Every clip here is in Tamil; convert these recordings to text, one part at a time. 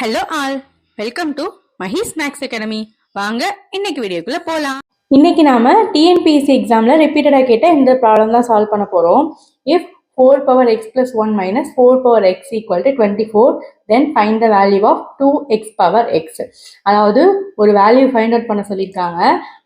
Hello all, welcome to Mahi's maths academy. வாங்க இன்னைக்கு வீடியோக்குள்ள போலாம். இன்னைக்கு நாம டிஎன்பிஎஸ்சி எக்ஸாம்ல ரிப்பீட்டடா கேட்ட இந்த ப்ராப்ளம் தான் சால்வ் பண்ண போறோம். If 4 power x plus 1 minus 4 power x equal to 24, then find the value of 2x power x. அதாவது ஒரு வேல்யூ ஃபைண்ட் அவுட் பண்ண சொல்லியிருக்காங்க.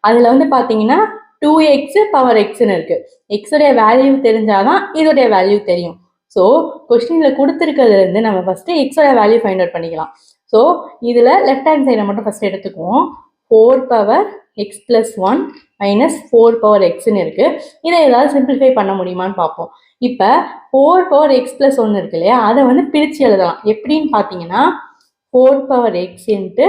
அதுல வந்து பாத்தீங்கன்னா 2x power xன்னு இருக்கு. x உடைய வேல்யூ தெரிஞ்சாதான் இதோடைய வேல்யூ தெரியும். ஸோ கொஸ்டினில் கொடுத்துருக்கிறதுல இருந்து நம்ம ஃபர்ஸ்ட் எக்ஸோட வேல்யூ ஃபைண்ட் அவுட் பண்ணிக்கலாம். ஸோ இதில் லெஃப்ட் ஹேண்ட் சைடை மட்டும் ஃபர்ஸ்ட் எடுத்துக்குவோம். 4 power x plus 1 minus 4 power எக்ஸ்ன்னு இருக்கு. இதை ஏதாவது சிம்பிளிஃபை பண்ண முடியுமான்னு பார்ப்போம். இப்போ 4 பவர் எக்ஸ் பிளஸ் 1 இருக்கு இல்லையா, அதை வந்து பிரித்து எழுதலாம். எப்படின்னு பார்த்தீங்கன்னா 4 பவர் எக்ஸ் இன்ட்டு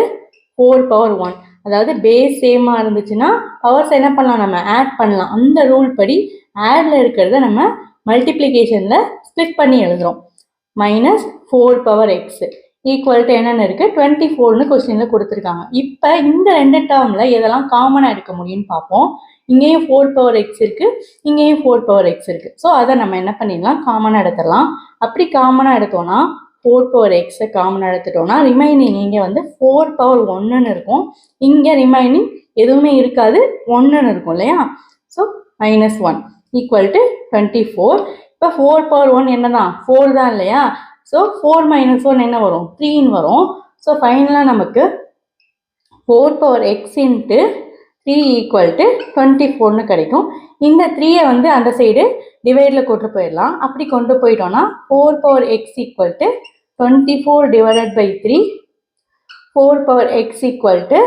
4 பவர் 1, அதாவது பேஸ் சேமாக இருந்துச்சுன்னா பவர்ஸ் என்ன பண்ணலாம், நம்ம ஆட் பண்ணலாம். அந்த ரூல் படி ஆடில் இருக்கிறத நம்ம மல்டிப்ளிகேஷனில் ஸ்ப்ளிட் பண்ணி எழுதுகிறோம். Minus 4 power x equal to என்னென்ன இருக்குது, 24ன்னு கொஸ்டினில் கொடுத்துருக்காங்க. இப்போ இந்த ரெண்டு டேர்மில் எதெல்லாம் காமனாக எடுக்க முடியும்னு பார்ப்போம். இங்கேயும் 4 பவர் எக்ஸ் இருக்குது, இங்கேயும் 4 பவர் எக்ஸ் இருக்குது. ஸோ அதை நம்ம என்ன பண்ணிடலாம், காமனாக எடுத்துடலாம். அப்படி காமனாக எடுத்தோன்னா 4 பவர் எக்ஸை காமனாக எடுத்துட்டோம்னா ரிமைனிங் இங்கே வந்து 4 பவர் 1ன்னு இருக்கும். இங்கே ரிமைனிங் எதுவுமே இருக்காது, 1ன்னு இருக்கும் இல்லையா. So minus 1 equal to 24. இப்போ 4 பவர் 1 என்ன தான், 4 தான் இல்லையா. ஸோ 4 மைனஸ் 1 என்ன வரும், 3ன்னு வரும். ஸோ ஃபைனலாக நமக்கு 4 power x into 3 equal to 24ன்னு கிடைக்கும். இந்த 3யை வந்து அந்த சைடு டிவைடில் கொண்டு போயிடலாம். அப்படி கொண்டு போயிட்டோம்னா 4 power x equal to 24 divided by 3, 4 power x equal to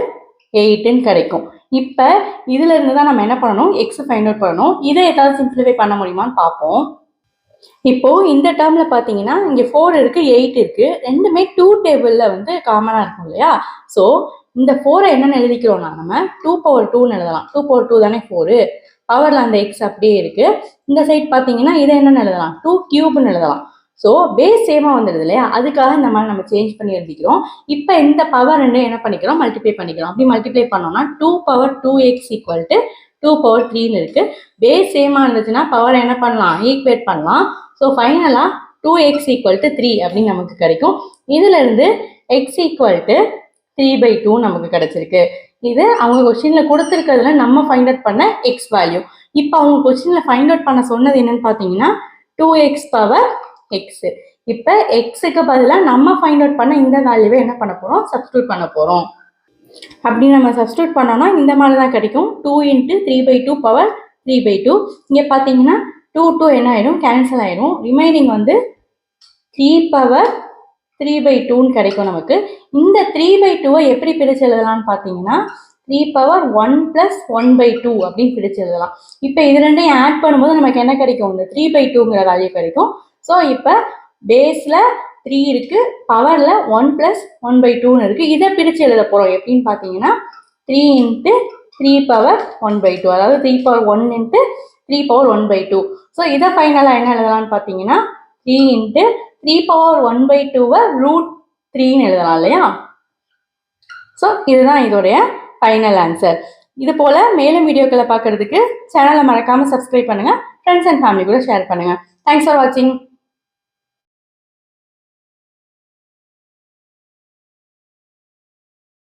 8ன்னு கிடைக்கும். இப்போ இதுல இருந்து தான் நம்ம என்ன பண்ணணும், எக்ஸ் ஃபைண்ட் அவுட் பண்ணணும். இதை ஏதாவது சிம்பிளிஃபை பண்ண முடியுமான்னு பார்ப்போம். இப்போ இந்த டேர்ம்ல பார்த்தீங்கன்னா இங்கே 4 இருக்கு, 8 இருக்கு. ரெண்டுமே 2 டேபிள்ல வந்து காமனாக இருக்கும் இல்லையா. ஸோ இந்த 4ஐ என்னன்னு எழுதிக்கிறோம்னா நம்ம 2 பவர் 2ன்னு எழுதலாம். 2 பவர் 2 தானே 4, பவர்ல அந்த எக்ஸ் அப்படியே இருக்கு. இந்த சைட் பார்த்தீங்கன்னா இதை என்னன்னு எழுதலாம், 2 கியூப்னு எழுதலாம். ஸோ பேஸ் சேமாக வந்துடுது இல்லையா, அதுக்காக இந்த மாதிரி நம்ம சேஞ்ச் பண்ணி எழுதிக்கிறோம். இப்போ இந்த பவர் ரெண்டு என்ன பண்ணிக்கிறோம், மல்டிப்ளை பண்ணிக்கிறோம். அப்படி மல்டிப்ளை பண்ணோம்னா 2 power 2x equal to 2 power 3ன்னு இருக்கு. பேஸ் சேமாக இருந்துச்சுன்னா பவர் என்ன பண்ணலாம், ஈக்குவேட் பண்ணலாம். ஸோ ஃபைனலாக 2x ஈக்குவல் டு 3 அப்படின்னு நமக்கு கிடைக்கும். இதுல இருந்து எக்ஸ் ஈக்குவல் டு 3/2 நமக்கு கிடைச்சிருக்கு. இது அவங்க கொஸ்டின்ல கொடுத்துருக்கிறதுல நம்ம ஃபைண்ட் அவுட் பண்ண எக்ஸ் வேல்யூ. இப்போ அவங்க கொஸ்டின்ல ஃபைண்ட் அவுட் பண்ண சொன்னது என்னன்னு பார்த்தீங்கன்னா 2x பவர் எக்ஸ். இப்போ எக்ஸுக்கு பதிலாக நம்ம ஃபைண்ட் அவுட் பண்ண இந்த வேல்யூவை என்ன பண்ண போகிறோம், சப்ஸ்டியூட் பண்ண போகிறோம். அப்படி நம்ம சப்ஸ்டியூட் பண்ணோம்னா இந்த மாதிரி தான் கிடைக்கும். 2 இன்ட்டு 3/2 பவர் 3/2. இங்கே பார்த்தீங்கன்னா 2 என்ன ஆயிடும், கேன்சல் ஆயிடும். ரிமைனிங் வந்து 3 பவர் 3/2ன்னு கிடைக்கும் நமக்கு. இந்த 3/2ஐ எப்படி பிரித்து எழுதலாம்னு பார்த்தீங்கன்னா 3 பவர் 1 + 1/2 அப்படின்னு பிரித்து எழுதலாம். இப்போ இது ரெண்டையும் ஆட் பண்ணும்போது நமக்கு என்ன கிடைக்கும், இந்த 3/2ங்கிற வேல்யூ கிடைக்கும். ஸோ இப்போ பேஸில் 3 இருக்கு, பவரில் 1 + 1/2ன்னு இருக்கு. இதை பிரித்து எழுத போகிறோம். எப்படின்னு பார்த்தீங்கன்னா 3 இன்ட்டு 3 பவர் 1/2, அதாவது 3 பவர் 1 இன்ட்டு 3 பவர் 1/2. ஸோ இதை ஃபைனலாக என்ன எழுதலாம்னு பார்த்தீங்கன்னா 3 இன்ட்டு 3 பவர் 1/2வை √3ன்னு எழுதலாம் இல்லையா. ஸோ இதுதான் இதோடைய ஃபைனல் ஆன்சர். இது போல் மேலும் வீடியோக்களை பார்க்கறதுக்கு சேனலை மறக்காமல் சப்ஸ்கிரைப் பண்ணுங்கள். ஃப்ரெண்ட்ஸ் அண்ட் ஃபேமிலி கூட ஷேர் பண்ணுங்கள். தேங்க்ஸ் ஃபார் வாட்சிங்.